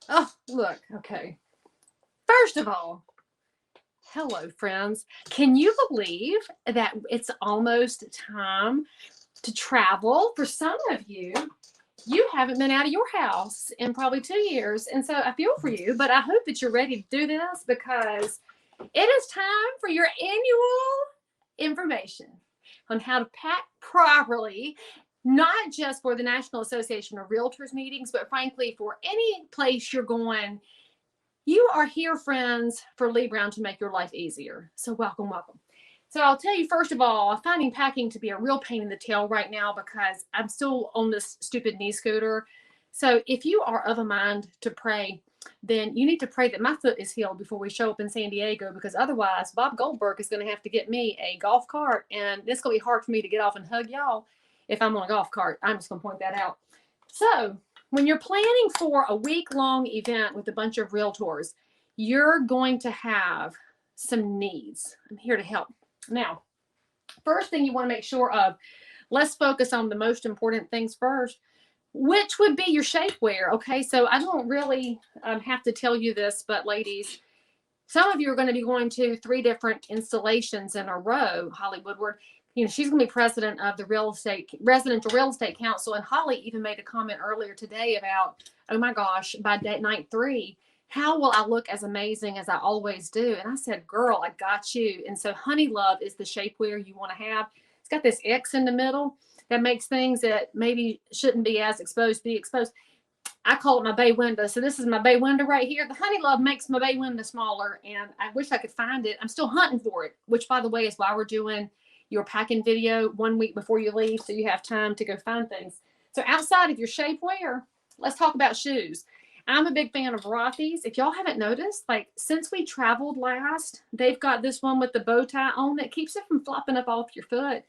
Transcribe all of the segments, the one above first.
Oh, look, okay. First of all, hello, friends. Can you believe that it's almost time to travel? For some of you, you haven't been out of your house in probably 2 years. And so I feel for you, but I hope that you're ready to do this because it is time for your annual information on how to pack properly, not just for the National Association of Realtors meetings, but frankly, for any place you're going. You are here, friends, for Leigh Brown to make your life easier. So welcome, welcome. So I'll tell you, first of all, I'm finding packing to be a real pain in the tail right now because I'm still on this stupid knee scooter. So if you are of a mind to pray, then you need to pray that my foot is healed before we show up in San Diego, because otherwise Bob Goldberg is going to have to get me a golf cart, and it's going to be hard for me to get off and hug y'all if I'm on a golf cart. I'm just going to point that out. So when you're planning for a week-long event with a bunch of realtors, you're going to have some needs. I'm here to help. Now, first thing you want to make sure of, let's focus on the most important things first, which would be your shapewear. Okay, so I don't really have to tell you this, but ladies, some of you are going to be going to 3 different installations in a row. Holly Woodward, she's going to be president of the Residential Real Estate Council. And Holly even made a comment earlier today about, oh my gosh, by night 3, how will I look as amazing as I always do? And I said, girl, I got you. And so HONEYLOVE is the shapewear you want to have. It's got this X in the middle that makes things that maybe shouldn't be as exposed be exposed. I call it my bay window. So this is my bay window right here. The HONEYLOVE makes my bay window smaller, and I wish I could find it. I'm still hunting for it, which, by the way, is why we're doing your packing video 1 week before you leave, so you have time to go find things. So outside of your shapewear, let's talk about shoes. I'm a big fan of Rothy's. If y'all haven't noticed, like since we traveled last, they've got this one with the bow tie on that keeps it from flopping up off your foot.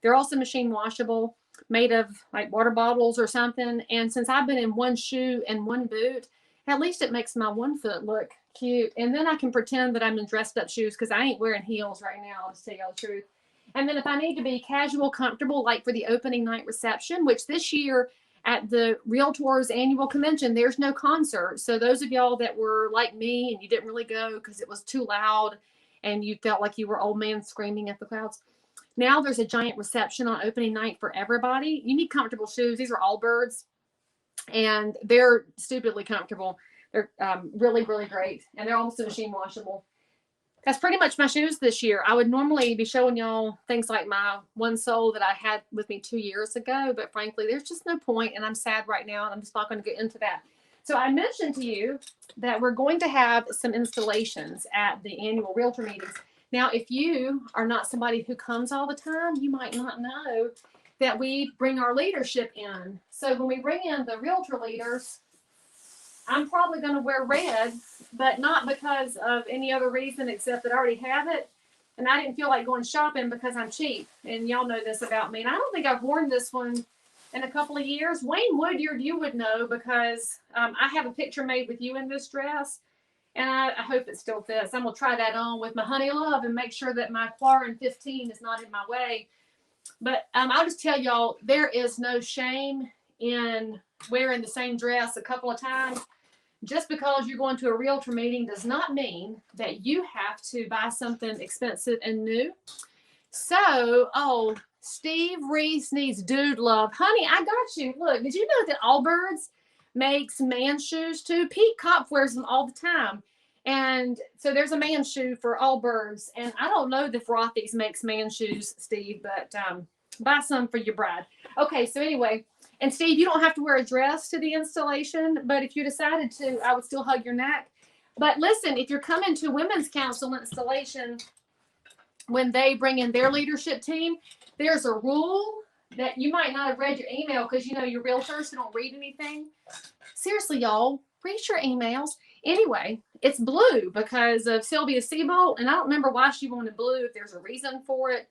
They're also machine washable, made of like water bottles or something. And since I've been in one shoe and one boot, at least it makes my one foot look cute. And then I can pretend that I'm in dressed up shoes because I ain't wearing heels right now, to tell you the truth. And then if I need to be casual, comfortable, like for the opening night reception, which this year at the Realtors annual convention, there's no concert. So those of y'all that were like me and you didn't really go because it was too loud and you felt like you were old man screaming at the clouds, now there's a giant reception on opening night for everybody. You need comfortable shoes. These are Allbirds, and they're stupidly comfortable. They're really, really great, and they're also machine washable. That's pretty much my shoes this year. I would normally be showing y'all things like my one sole that I had with me 2 years ago, but frankly, there's just no point, and I'm sad right now, and I'm just not going to get into that. So I mentioned to you that we're going to have some installations at the annual realtor meetings. Now, if you are not somebody who comes all the time, you might not know that we bring our leadership in. So when we bring in the realtor leaders, I'm probably going to wear red, but not because of any other reason except that I already have it. And I didn't feel like going shopping because I'm cheap. And y'all know this about me. And I don't think I've worn this one in a couple of years. Wayne Woodyard, you would know because I have a picture made with you in this dress. And I hope it still fits. I'm going to try that on with my HONEYLOVE and make sure that my Quarren 15 is not in my way. But I'll just tell y'all, there is no shame in wearing the same dress a couple of times. Just because you're going to a realtor meeting does not mean that you have to buy something expensive and new. So, Steve Reese needs dude love. Honey, I got you. Look, did you know that Allbirds makes man shoes too? Pete Kopp wears them all the time. And so there's a man shoe for Allbirds. And I don't know if Rothy's makes man shoes, Steve, but buy some for your bride. Okay, so anyway, and Steve, you don't have to wear a dress to the installation, but if you decided to, I would still hug your neck. But listen, if you're coming to Women's Council installation, when they bring in their leadership team, there's a rule that you might not have read your email because you're realtors who don't read anything. Seriously, y'all, read your emails. Anyway, it's blue because of Sylvia Seabolt, and I don't remember why she wanted blue, if there's a reason for it.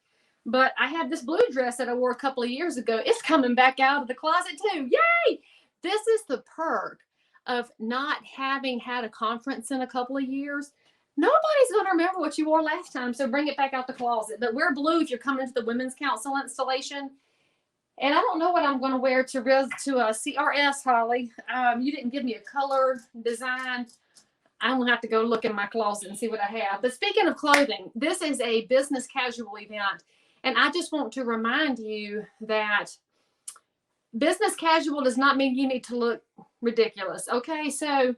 But I had this blue dress that I wore a couple of years ago. It's coming back out of the closet too. Yay! This is the perk of not having had a conference in a couple of years. Nobody's going to remember what you wore last time, so bring it back out the closet. But wear blue if you're coming to the Women's Council installation. And I don't know what I'm going to wear to CRS, Holly. You didn't give me a color design. I'm going to have to go look in my closet and see what I have. But speaking of clothing, this is a business casual event. And I just want to remind you that business casual does not mean you need to look ridiculous. Okay, so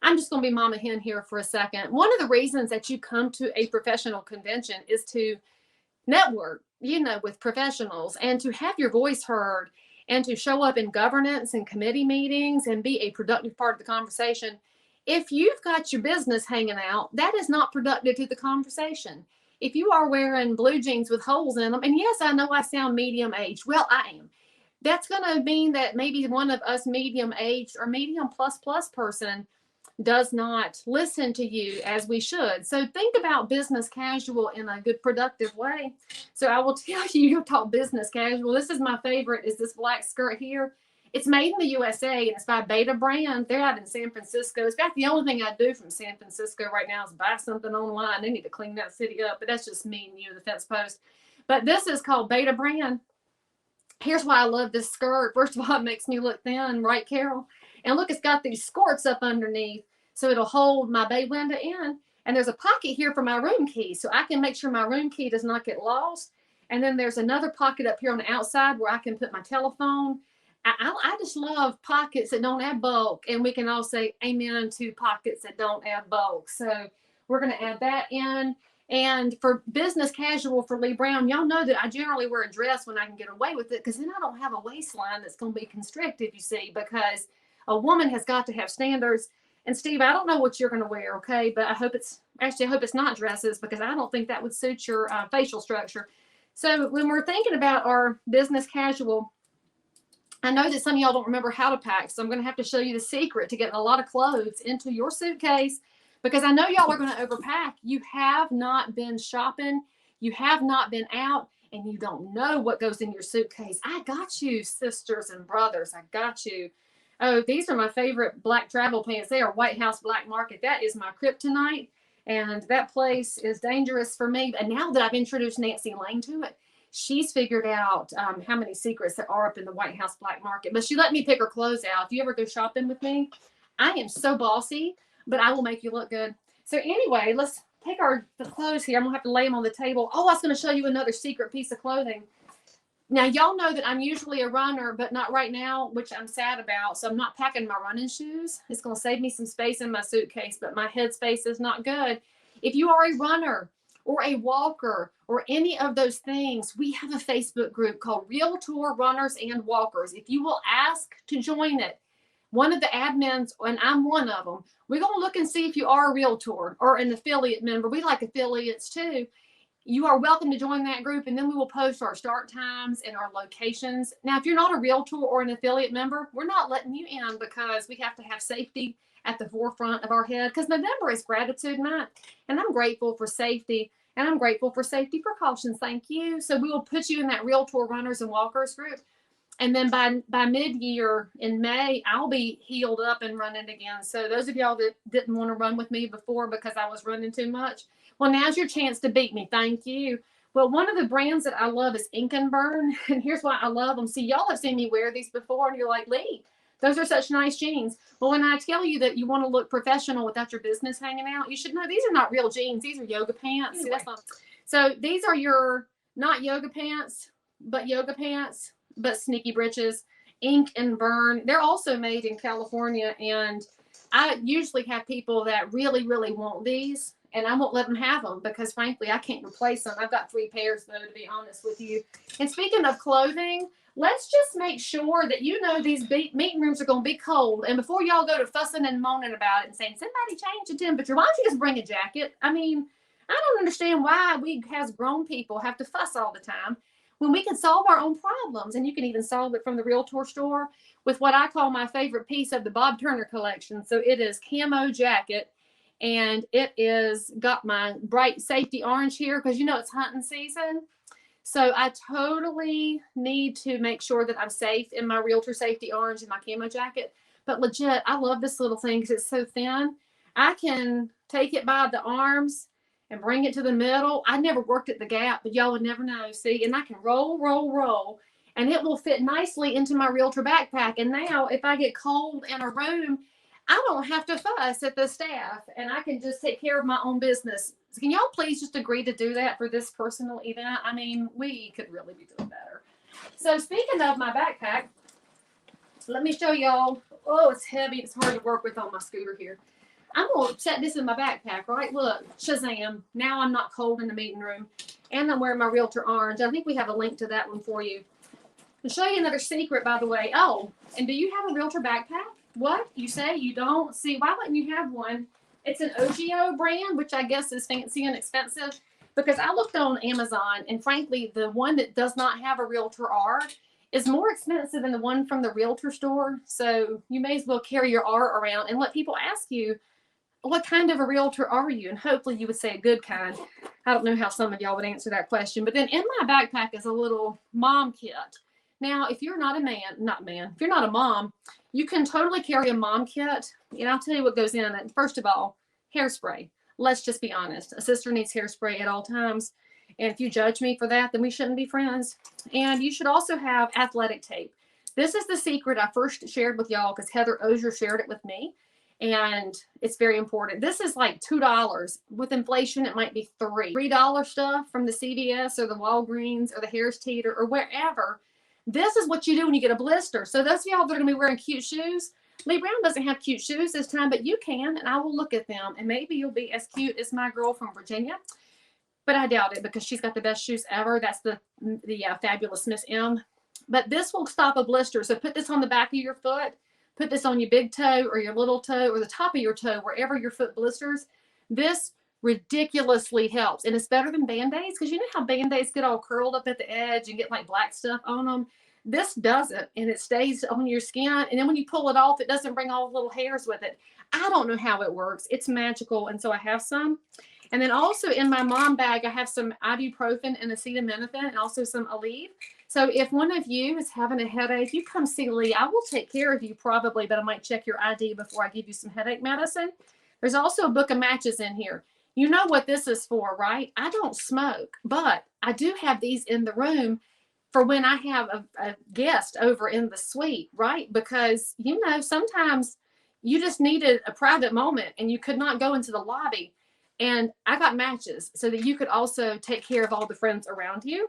I'm just going to be mama hen here for a second. One of the reasons that you come to a professional convention is to network, with professionals and to have your voice heard and to show up in governance and committee meetings and be a productive part of the conversation. If you've got your business hanging out, that is not productive to the conversation. If you are wearing blue jeans with holes in them, and yes, I know I sound medium aged. Well, I am. That's going to mean that maybe one of us medium aged or medium plus person does not listen to you as we should. So think about business casual in a good, productive way. So I will tell you, you'll talk business casual. This is my favorite, is this black skirt here. It's made in the USA, and it's by Beta Brand. They're out in San Francisco. In fact, the only thing I do from San Francisco right now is buy something online. They need to clean that city up, but that's just me and you, the fence post. But this is called Beta Brand. Here's why I love this skirt. First of all, it makes me look thin, right, Carol? And look, it's got these skirts up underneath, so it'll hold my bay window in. And there's a pocket here for my room key, so I can make sure my room key does not get lost. And then there's another pocket up here on the outside where I can put my telephone. I just love pockets that don't add bulk, and we can all say amen to pockets that don't add bulk. So we're going to add that in. And for business casual for Leigh Brown, y'all know that I generally wear a dress when I can get away with it, because then I don't have a waistline that's going to be constricted, you see, because a woman has got to have standards. And Steve, I don't know what you're going to wear, okay? But I hope it's not dresses, because I don't think that would suit your facial structure. So when we're thinking about our business casual, I know that some of y'all don't remember how to pack, so I'm going to have to show you the secret to getting a lot of clothes into your suitcase, because I know y'all are going to overpack. You have not been shopping, you have not been out, and you don't know what goes in your suitcase. I got you, sisters and brothers. I got you. Oh, these are my favorite black travel pants. They are White House Black Market. That is my kryptonite, and that place is dangerous for me. And now that I've introduced Nancy Lane to it, she's figured out how many secrets there are up in the White House Black Market. But she let me pick her clothes out. If you ever go shopping with me, I am so bossy, but I will make you look good. So anyway, let's take the clothes here. I'm going to have to lay them on the table. Oh, I was going to show you another secret piece of clothing. Now, y'all know that I'm usually a runner, but not right now, which I'm sad about. So I'm not packing my running shoes. It's going to save me some space in my suitcase, but my head space is not good. If you are a runner or a walker or any of those things, we have a Facebook group called Realtor Runners and Walkers. If you will ask to join it, one of the admins, and I'm one of them, we're going to look and see if you are a realtor or an affiliate member. We like affiliates too. You are welcome to join that group, and then we will post our start times and our locations. Now, if you're not a realtor or an affiliate member, we're not letting you in, because we have to have safety at the forefront of our head, because November is Gratitude Month, and I'm grateful for safety, and I'm grateful for safety precautions. Thank you. So we will put you in that Realtor Runners and Walkers group. And then by mid-year in May, I'll be healed up and running again. So those of y'all that didn't want to run with me before because I was running too much, well, now's your chance to beat me. Thank you. Well, one of the brands that I love is Ink and Burn. And here's why I love them. See, y'all have seen me wear these before, and you're like, Leigh, those are such nice jeans. Well, when I tell you that you want to look professional without your business hanging out, you should know these are not real jeans. These are yoga pants. Anyway. See, that's not. So these are your not yoga pants, but sneaky britches. Ink and Burn. They're also made in California, and I usually have people that really, really want these, and I won't let them have them because, frankly, I can't replace them. I've got 3 pairs, though, to be honest with you. And speaking of clothing, let's just make sure that you know these meeting rooms are going to be cold. And before y'all go to fussing and moaning about it and saying, somebody change the temperature, why don't you just bring a jacket? I mean, I don't understand why we as grown people have to fuss all the time when we can solve our own problems. And you can even solve it from the Realtor store with what I call my favorite piece of the Bob Turner collection. So it is camo jacket, and it is got my bright safety orange here because, you know, it's hunting season. So I totally need to make sure that I'm safe in my Realtor safety orange and my camo jacket. But legit, I love this little thing because it's so thin. I can take it by the arms and bring it to the middle. I never worked at the Gap, but y'all would never know. See, and I can roll. and it will fit nicely into my realtor backpack. And now if I get cold in a room, I don't have to fuss at the staff, and I can just take care of my own business. So can y'all please just agree to do that for this personal event? I mean, we could really be doing better. So speaking of my backpack, let me show y'all. Oh, it's heavy. It's hard to work with on my scooter here. I'm going to set this in my backpack, right? Look, Shazam. Now I'm not cold in the meeting room. And I'm wearing my Realtor orange. I think we have a link to that one for you. I'll show you another secret, by the way. Oh, and do you have a Realtor backpack? What? You say you don't? See, why wouldn't you have one? It's an OGIO brand, which I guess is fancy and expensive, because I looked on Amazon, and frankly, the one that does not have a Realtor R is more expensive than the one from the Realtor store. So you may as well carry your R around and let people ask you, what kind of a Realtor are you? And hopefully you would say a good kind. I don't know how some of y'all would answer that question. But then in my backpack is a little mom kit. Now, if you're not a if you're not a mom, you can totally carry a mom kit. And I'll tell you what goes in it. First of all, hairspray. Let's just be honest. A sister needs hairspray at all times. And if you judge me for that, then we shouldn't be friends. And you should also have athletic tape. This is the secret I first shared with y'all because Heather Ozier shared it with me. And it's very important. This is like $2. With inflation, it might be $3 stuff from the CVS or the Walgreens or the Harris Teeter or wherever. This is what you do when you get a blister. So those of y'all that are going to be wearing cute shoes, Leigh Brown doesn't have cute shoes this time, but you can, and I will look at them, and maybe you'll be as cute as my girl from Virginia. But I doubt it because she's got the best shoes ever. That's the fabulous Miss M. But this will stop a blister. So put this on the back of your foot. Put this on your big toe or your little toe or the top of your toe, wherever your foot blisters. This ridiculously helps. And it's better than Band-Aids because you know how Band-Aids get all curled up at the edge and get like black stuff on them? This doesn't, and it stays on your skin. And then when you pull it off, it doesn't bring all the little hairs with it. I don't know how it works. It's magical. And so I have some. And then also in my mom bag, I have some ibuprofen and acetaminophen and also some Aleve. So if one of you is having a headache, you come see Leigh. I will take care of you probably, but I might check your ID before I give you some headache medicine. There's also a book of matches in here. You know what this is for, right? I don't smoke, but I do have these in the room for when I have a guest over in the suite, right? Because, you know, sometimes you just needed a private moment and you could not go into the lobby. And I got matches so that you could also take care of all the friends around you.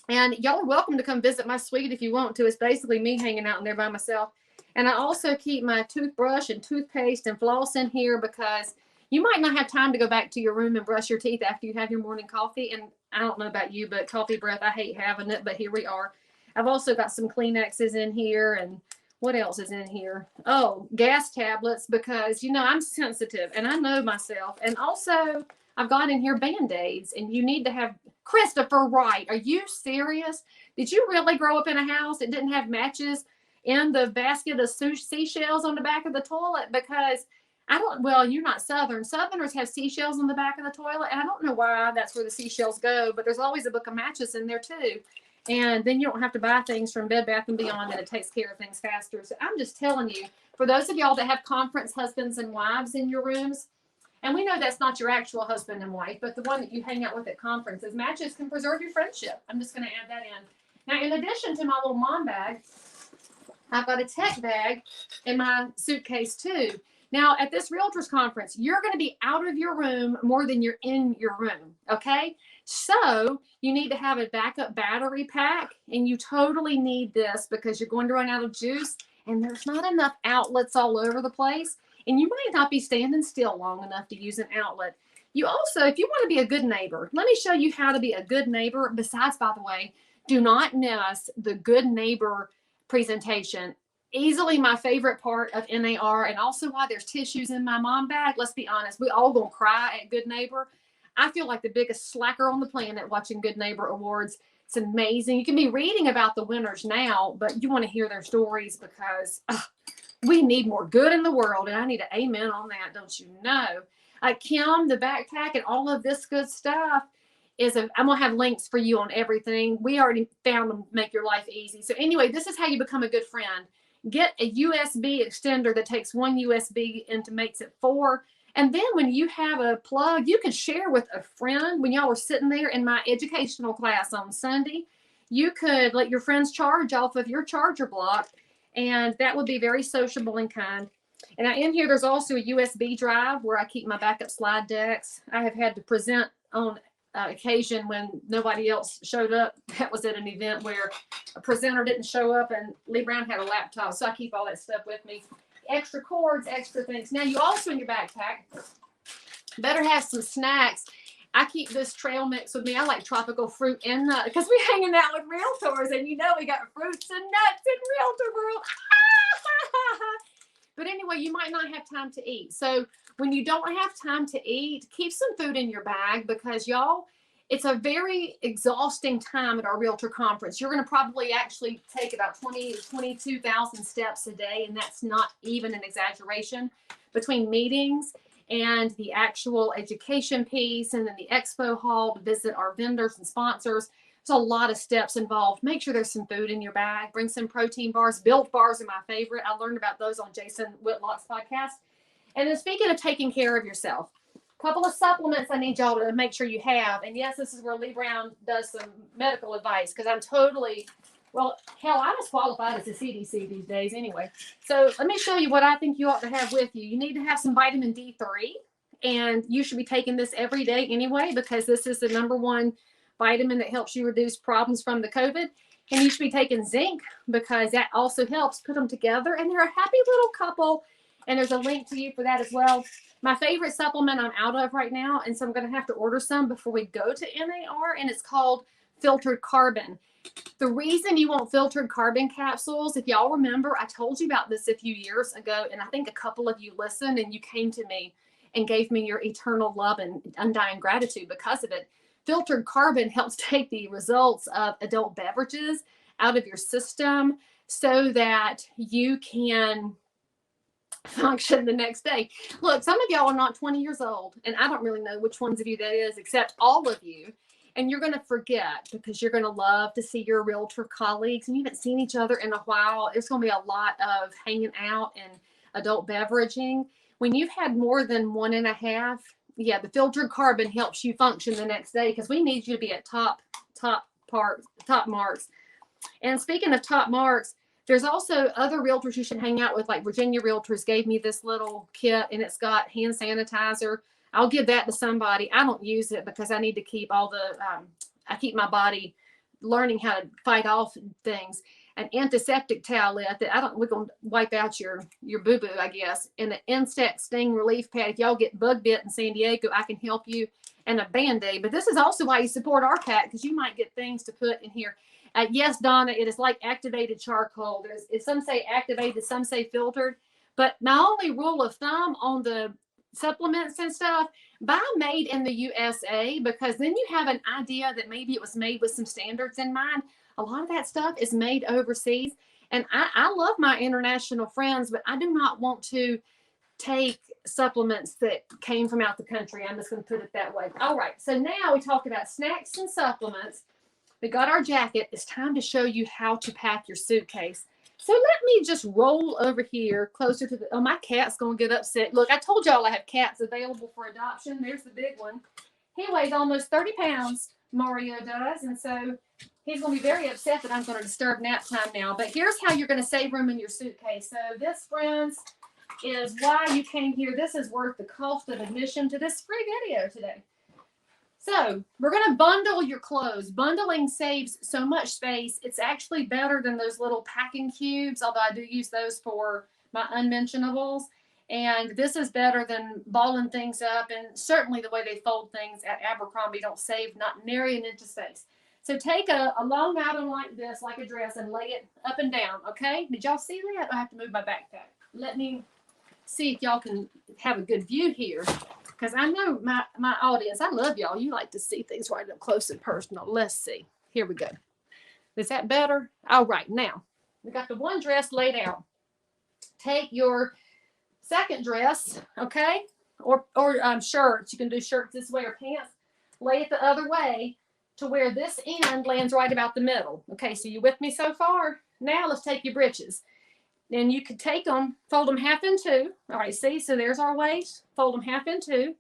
And y'all are welcome to come visit my suite if you want to. It's basically me hanging out in there by myself. And I also keep my toothbrush and toothpaste and floss in here because you might not have time to go back to your room and brush your teeth after you have your morning coffee. And I don't know about you, but coffee breath, I hate having it, but here we are. I've also got some Kleenexes in here. And what else is in here? Oh, gas tablets, because, you know, I'm sensitive and I know myself. And also I've got in here Band-Aids, and you need to have Christopher Wright. Are you serious? Did you really grow up in a house that didn't have matches in the basket of seashells on the back of the toilet? Because I don't, well, you're not Southern. Southerners have seashells on the back of the toilet. And I don't know why that's where the seashells go, but there's always a book of matches in there too. And then you don't have to buy things from Bed Bath & Beyond, and it takes care of things faster. So I'm just telling you, for those of y'all that have conference husbands and wives in your rooms, and we know that's not your actual husband and wife, but the one that you hang out with at conferences, matches can preserve your friendship. I'm just going to add that in. Now, in addition to my little mom bag, I've got a tech bag in my suitcase too. Now, at this Realtors Conference, you're going to be out of your room more than you're in your room, okay? So you need to have a backup battery pack, and you totally need this because you're going to run out of juice, and there's not enough outlets all over the place, and you might not be standing still long enough to use an outlet. You also, if you want to be a good neighbor, let me show you how to be a good neighbor. Besides, by the way, do not miss the good neighbor presentation. Easily my favorite part of NAR, and also why there's tissues in my mom bag. Let's be honest, we all gonna cry at Good Neighbor. I feel like the biggest slacker on the planet watching Good Neighbor Awards. It's amazing. You can be reading about the winners now, but you want to hear their stories because we need more good in the world, and I need an amen on that, don't you know? Kim, the backpack, and all of this good stuff I'm gonna have links for you on everything. We already found them, make your life easy. So anyway, this is how you become a good friend. Get a USB extender that takes one USB and makes it 4. And then when you have a plug, you can share with a friend. When y'all were sitting there in my educational class on Sunday, you could let your friends charge off of your charger block, and that would be very sociable and kind. And in here, there's also a USB drive where I keep my backup slide decks. I have had to present on occasion when nobody else showed up. That was at an event where a presenter didn't show up and Leigh Brown had a laptop, so I keep all that stuff with me. Extra cords, extra things. Now, you also in your backpack better have some snacks. I keep this trail mix with me. I like tropical fruit and nut because we're hanging out with realtors, and you know we got fruits and nuts in realtor world. But anyway, you might not have time to eat. So when you don't have time to eat, keep some food in your bag because y'all, it's a very exhausting time at our realtor conference. You're going to probably actually take about 20 to 22,000 steps a day, and that's not even an exaggeration, between meetings and the actual education piece and then the expo hall to visit our vendors and sponsors. There's a lot of steps involved. Make sure there's some food in your bag. Bring some protein bars. Built bars are my favorite. I learned about those on Jason Whitlock's podcast. And then speaking of taking care of yourself, a couple of supplements I need y'all to make sure you have. And yes, this is where Leigh Brown does some medical advice because I'm totally, well, hell, I'm as qualified as the CDC these days anyway. So let me show you what I think you ought to have with you. You need to have some vitamin D3, and you should be taking this every day anyway because this is the #1 vitamin that helps you reduce problems from the COVID. And you should be taking zinc because that also helps. Put them together, and they're a happy little couple. And there's a link to you for that as well. My favorite supplement I'm out of right now, and so I'm going to have to order some before we go to NAR, and it's called filtered carbon. The reason you want filtered carbon capsules, if y'all remember, I told you about this a few years ago, and I think a couple of you listened, and you came to me and gave me your eternal love and undying gratitude because of it. Filtered carbon helps take the results of adult beverages out of your system so that you can function the next day. Look, some of y'all are not 20 years old, and I don't really know which ones of you that is, except all of you. And you're going to forget because you're going to love to see your realtor colleagues, and you haven't seen each other in a while. It's going to be a lot of hanging out and adult beveraging. When you've had more than 1.5, yeah, the filtered carbon helps you function the next day because we need you to be at top marks. And speaking of top marks, there's also other realtors you should hang out with, like Virginia Realtors gave me this little kit, and it's got hand sanitizer. I'll give that to somebody. I don't use it because I need to keep all the, I keep my body learning how to fight off things. An antiseptic towelette that we're going to wipe out your boo-boo, I guess. And an insect sting relief pad. If y'all get bug bit in San Diego, I can help you. And a Band-Aid. But this is also why you support our pack, because you might get things to put in here. Yes, Donna, it is like activated charcoal. Some say activated, some say filtered. But my only rule of thumb on the supplements and stuff, buy made in the USA, because then you have an idea that maybe it was made with some standards in mind. A lot of that stuff is made overseas. And I love my international friends, but I do not want to take supplements that came from out the country. I'm just going to put it that way. All right. So now we talk about snacks and supplements. We got our jacket. It's time to show you how to pack your suitcase. So let me just roll over here closer to oh, my cat's going to get upset. Look, I told y'all I have cats available for adoption. There's the big one. He weighs almost 30 pounds, Mario does. And so he's going to be very upset that I'm going to disturb nap time now. But here's how you're going to save room in your suitcase. So this, friends, is why you came here. This is worth the cost of admission to this free video today. So we're going to bundle your clothes. Bundling saves so much space. It's actually better than those little packing cubes, although I do use those for my unmentionables. And this is better than balling things up. And certainly the way they fold things at Abercrombie don't save not nary an inch of space. So take a long item like this, like a dress, and lay it up and down, okay? Did y'all see that? I have to move my backpack. Let me see if y'all can have a good view here. Because I know my audience, I love y'all. You like to see things right up close and personal. Let's see. Here we go. Is that better? All right. Now, we got the one dress laid out. Take your second dress, okay? Or shirts. You can do shirts this way or pants. Lay it the other way to where this end lands right about the middle. Okay, so you with me so far? Now let's take your breeches. And you could take them, fold them half in two. All right, see? So there's our waist. Fold them half in two.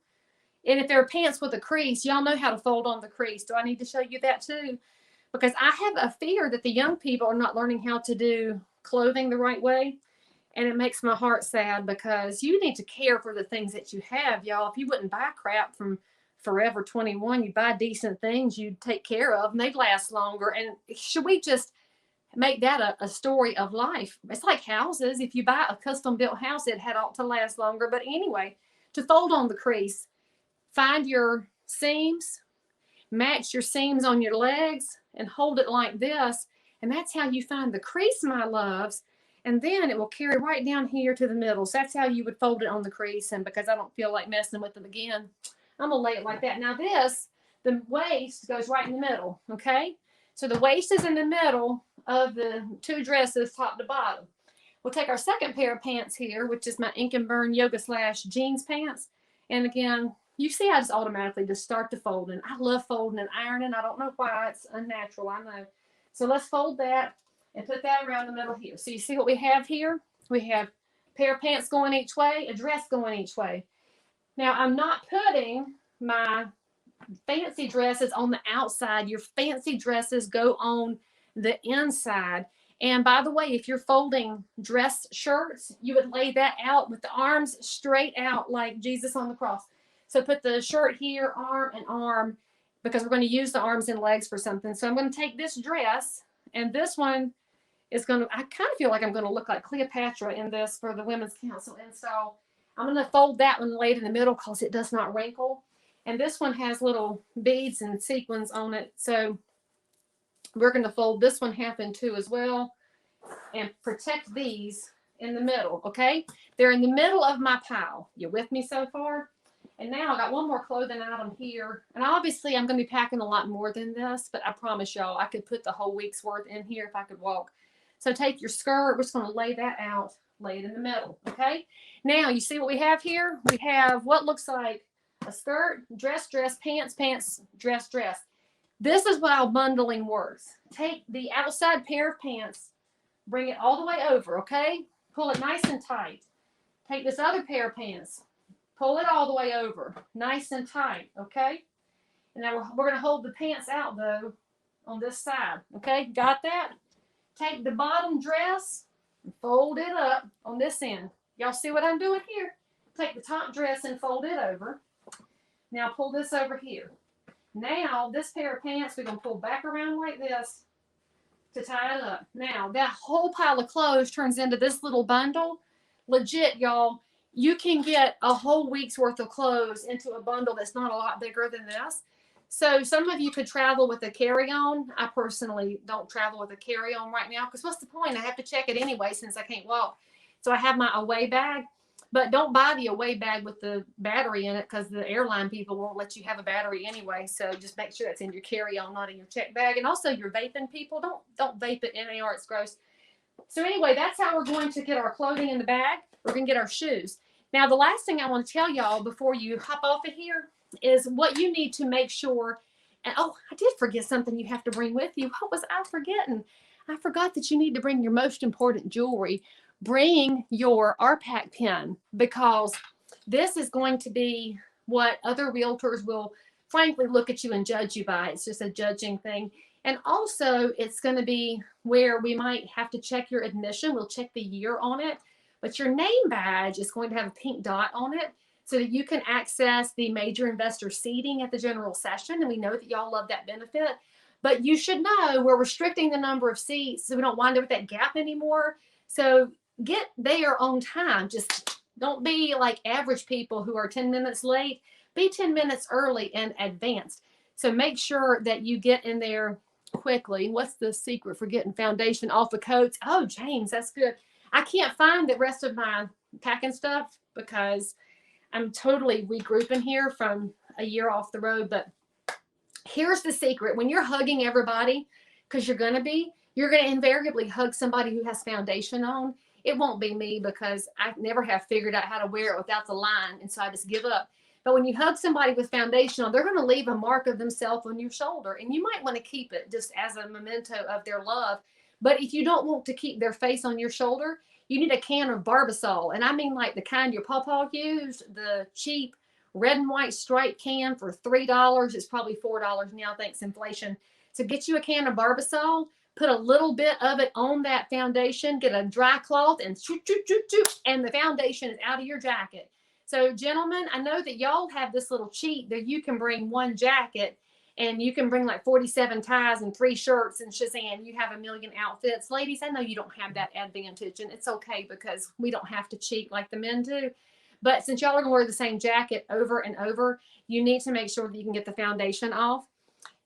And if they're pants with a crease, y'all know how to fold on the crease. Do I need to show you that too? because I have a fear that the young people are not learning how to do clothing the right way. And it makes my heart sad because you need to care for the things that you have, y'all. If you wouldn't buy crap from Forever 21, you buy decent things you'd take care of and they'd last longer. And should we just make that a story of life? It's like houses. If you buy a custom built house, it had ought to last longer. But anyway, to fold on the crease, find your seams, match your seams on your legs, and hold it like this. And that's how you find the crease, my loves. And then it will carry right down here to the middle. So that's how you would fold it on the crease. And because I don't feel like messing with them again, I'm going to lay it like that. Now this, the waist goes right in the middle, okay? So the waist is in the middle of the two dresses, top to bottom. We'll take our second pair of pants here, which is my Ink and Burn Yoga / jeans pants. And again, you see I just automatically just start to folding. I love folding and ironing. I don't know why. It's unnatural, I know. So let's fold that and put that around the middle here. So you see what we have here? We have a pair of pants going each way, a dress going each way. Now, I'm not putting my fancy dresses on the outside. Your fancy dresses go on the inside. And by the way, if you're folding dress shirts, you would lay that out with the arms straight out like Jesus on the cross. So put the shirt here, arm and arm, because we're going to use the arms and legs for something. So I'm going to take this dress, and this one is going to, I kind of feel like I'm going to look like Cleopatra in this for the Women's Council. And so I'm going to fold that one, lay it in the middle because it does not wrinkle. And this one has little beads and sequins on it. So we're going to fold this one half in two as well and protect these in the middle, okay? They're in the middle of my pile. You with me so far? And now I got one more clothing item here. And obviously I'm going to be packing a lot more than this, but I promise y'all I could put the whole week's worth in here if I could walk. So take your skirt. We're just going to lay that out, lay it in the middle, okay? Now you see what we have here? We have what looks like a skirt, dress, dress, pants, pants, dress, dress. This is what our bundling works. Take the outside pair of pants, bring it all the way over, okay? Pull it nice and tight. Take this other pair of pants, pull it all the way over, nice and tight, okay? And now we're going to hold the pants out, though, on this side, okay? Got that? Take the bottom dress and fold it up on this end. Y'all see what I'm doing here? Take the top dress and fold it over. Now pull this over here. Now this pair of pants we're going to pull back around like this to tie it up. Now that whole pile of clothes turns into this little bundle. Legit, y'all, you can get a whole week's worth of clothes into a bundle that's not a lot bigger than this. So some of you could travel with a carry-on. I personally don't travel with a carry-on right now because what's the point? I have to check it anyway since I can't walk. So I have my away bag. But don't buy the away bag with the battery in it because the airline people won't let you have a battery anyway. So just make sure it's in your carry-on, not in your check bag. And also your vaping people, don't vape it in AR, it's gross. So anyway, that's how we're going to get our clothing in the bag. We're going to get our shoes. Now, the last thing I want to tell y'all before you hop off of here is what you need to make sure. And oh, I did forget something you have to bring with you. What was I forgetting? I forgot that you need to bring your most important jewelry. Bring your RPAC pin because this is going to be what other realtors will frankly look at you and judge you by. It's just a judging thing. And also it's going to be where we might have to check your admission. We'll check the year on it, but your name badge is going to have a pink dot on it so that you can access the major investor seating at the general session. And we know that y'all love that benefit, but you should know we're restricting the number of seats so we don't wind up with that gap anymore. So get there on time. Just don't be like average people who are 10 minutes late. Be 10 minutes early and advanced. So make sure that you get in there quickly. What's the secret for getting foundation off of coats? Oh, James, that's good. I can't find the rest of my packing stuff because I'm totally regrouping here from a year off the road. But here's the secret. When you're hugging everybody, because you're going to invariably hug somebody who has foundation on. It won't be me because I never have figured out how to wear it without the line. And so I just give up. But when you hug somebody with foundation on, they're going to leave a mark of themselves on your shoulder. And you might want to keep it just as a memento of their love. But if you don't want to keep their face on your shoulder, you need a can of Barbasol. And I mean like the kind your pawpaw used, the cheap red and white striped can for $3. It's probably $4 now, thanks inflation. So get you a can of Barbasol, put a little bit of it on that foundation, get a dry cloth and shoot, shoot, shoot, shoot, and the foundation is out of your jacket. So gentlemen, I know that y'all have this little cheat that you can bring one jacket and you can bring like 47 ties and 3 shirts and Shazam, you have a million outfits. Ladies, I know you don't have that advantage and it's okay because we don't have to cheat like the men do. But since y'all are gonna wear the same jacket over and over, you need to make sure that you can get the foundation off.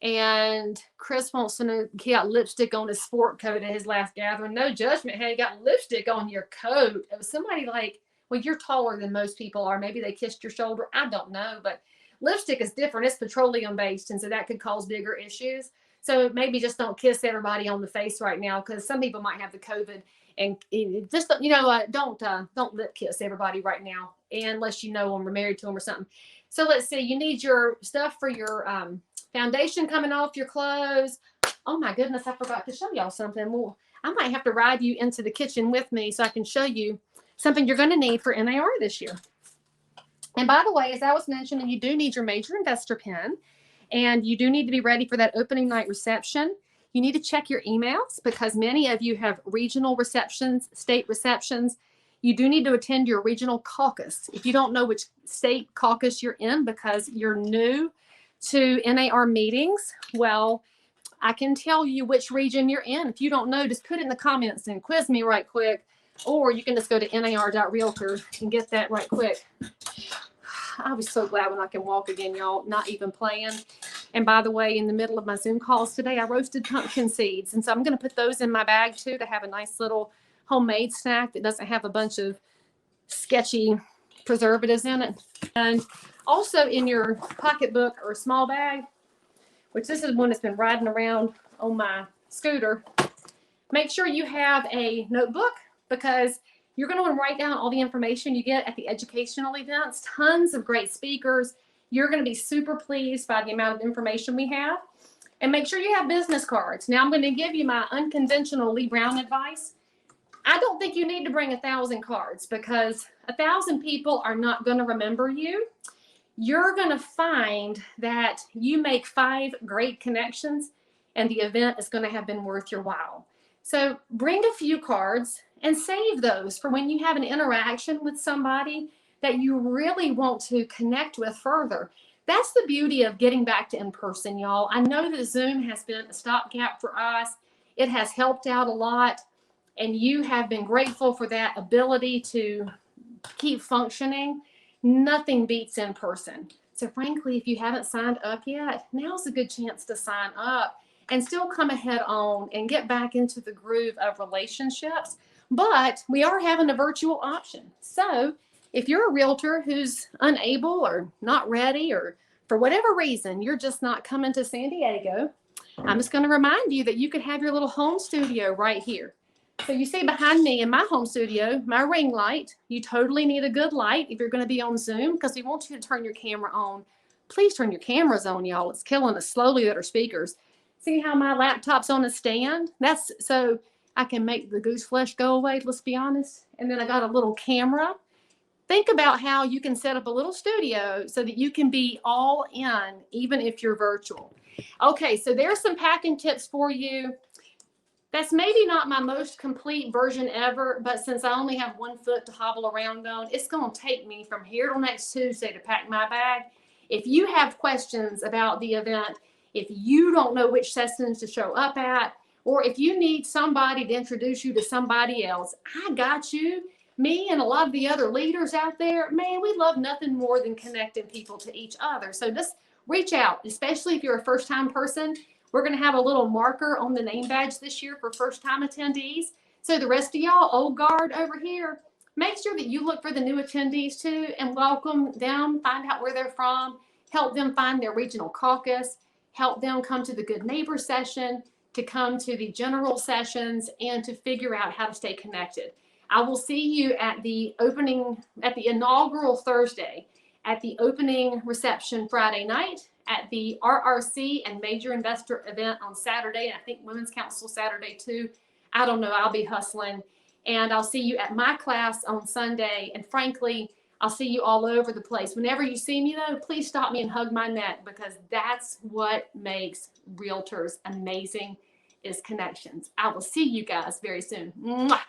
And Chris wants to know, he got lipstick on his sport coat at his last gathering. No judgment. Hey, you got lipstick on your coat. It was somebody like, well, you're taller than most people are. Maybe they kissed your shoulder. I don't know, but lipstick is different. It's petroleum based, and so that could cause bigger issues. So maybe just don't kiss everybody on the face right now, because some people might have the COVID, and just don't lip kiss everybody right now, unless you know them or married to them or something. So let's see. You need your stuff for your foundation coming off your clothes. Oh my goodness, I forgot to show y'all something. Well, I might have to ride you into the kitchen with me so I can show you something you're going to need for NAR this year. And by the way, as I was mentioning, you do need your major investor pin, and you do need to be ready for that opening night reception. You need to check your emails because many of you have regional receptions, state receptions. You do need to attend your regional caucus. If you don't know which state caucus you're in because you're new to NAR meetings, well, I can tell you which region you're in. If you don't know, just put it in the comments and quiz me right quick. Or you can just go to nar.realtor and get that right quick. I was so glad when I can walk again, y'all, not even playing. And by the way, in the middle of my Zoom calls today, I roasted pumpkin seeds. And so I'm going to put those in my bag too to have a nice little homemade snack that doesn't have a bunch of sketchy preservatives in it. And also in your pocketbook or small bag, which this is one that's been riding around on my scooter, make sure you have a notebook, because you're going to want to write down all the information you get at the educational events. Tons of great speakers. You're going to be super pleased by the amount of information we have. And make sure you have business cards. Now I'm going to give you my unconventional Leigh Brown advice. I don't think you need to bring 1,000 cards, because 1,000 people are not going to remember you. You're going to find that you make 5 great connections and the event is going to have been worth your while. So bring a few cards and save those for when you have an interaction with somebody that you really want to connect with further. That's the beauty of getting back to in-person, y'all. I know that Zoom has been a stopgap for us. It has helped out a lot, and you have been grateful for that ability to keep functioning. Nothing beats in person. So frankly, if you haven't signed up yet, now's a good chance to sign up and still come ahead on and get back into the groove of relationships. But we are having a virtual option. So if you're a realtor who's unable or not ready, or for whatever reason, you're just not coming to San Diego, I'm just going to remind you that you could have your little home studio right here. So you see behind me in my home studio, my ring light. You totally need a good light if you're going to be on Zoom, because we want you to turn your camera on. Please turn your cameras on, y'all. It's killing us slowly that are speakers. See how my laptop's on a stand? That's so I can make the goose flesh go away, let's be honest. And then I got a little camera. Think about how you can set up a little studio so that you can be all in, even if you're virtual. Okay, so there's some packing tips for you. That's maybe not my most complete version ever, but since I only have 1 foot to hobble around on, it's going to take me from here till next Tuesday to pack my bag. If you have questions about the event, if you don't know which sessions to show up at, or if you need somebody to introduce you to somebody else, I got you. Me and a lot of the other leaders out there, man, we love nothing more than connecting people to each other. So just reach out, especially if you're a first-time person. We're going to have a little marker on the name badge this year for first-time attendees. So the rest of y'all, old guard over here, make sure that you look for the new attendees too and welcome them, find out where they're from, help them find their regional caucus, help them come to the Good Neighbor session, to come to the general sessions, and to figure out how to stay connected. I will see you at the opening, at the inaugural Thursday, at the opening reception Friday night, at the RRC and major investor event on Saturday, and I think Women's Council Saturday too. I don't know, I'll be hustling. And I'll see you at my class on Sunday. And frankly, I'll see you all over the place. Whenever you see me, though, please stop me and hug my neck, because that's what makes realtors amazing, is connections. I will see you guys very soon. Mwah!